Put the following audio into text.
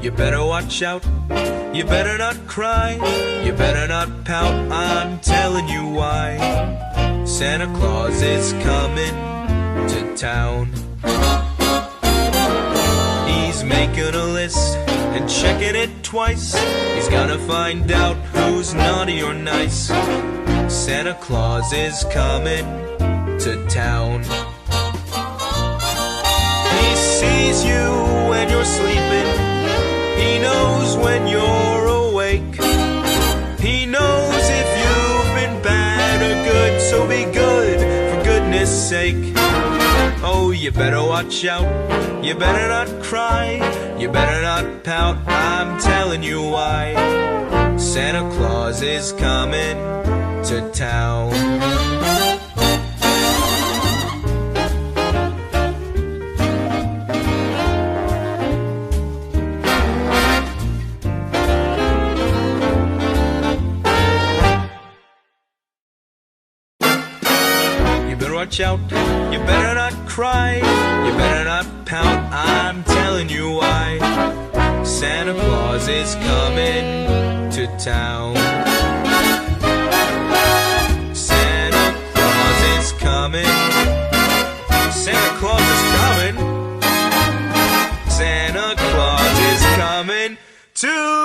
You better watch out, you better not cry, you better not pout, I'm telling you why. Santa Claus is coming to town. He's making a list and checking it twice. He's gonna find out who's naughty or nice. Santa Claus is coming to town. He sees you when you're sleeping. He knows when you're awake. He knows if you've been bad or good, so be good for goodness sake. Oh, you better watch out, you better not cry, you better not pout, I'm telling you why. Santa Claus is coming to town. Watch out, you better not cry, you better not pout, I'm telling you why. Santa Claus is coming to town. Santa Claus is coming. Santa Claus is coming. Santa Claus is coming to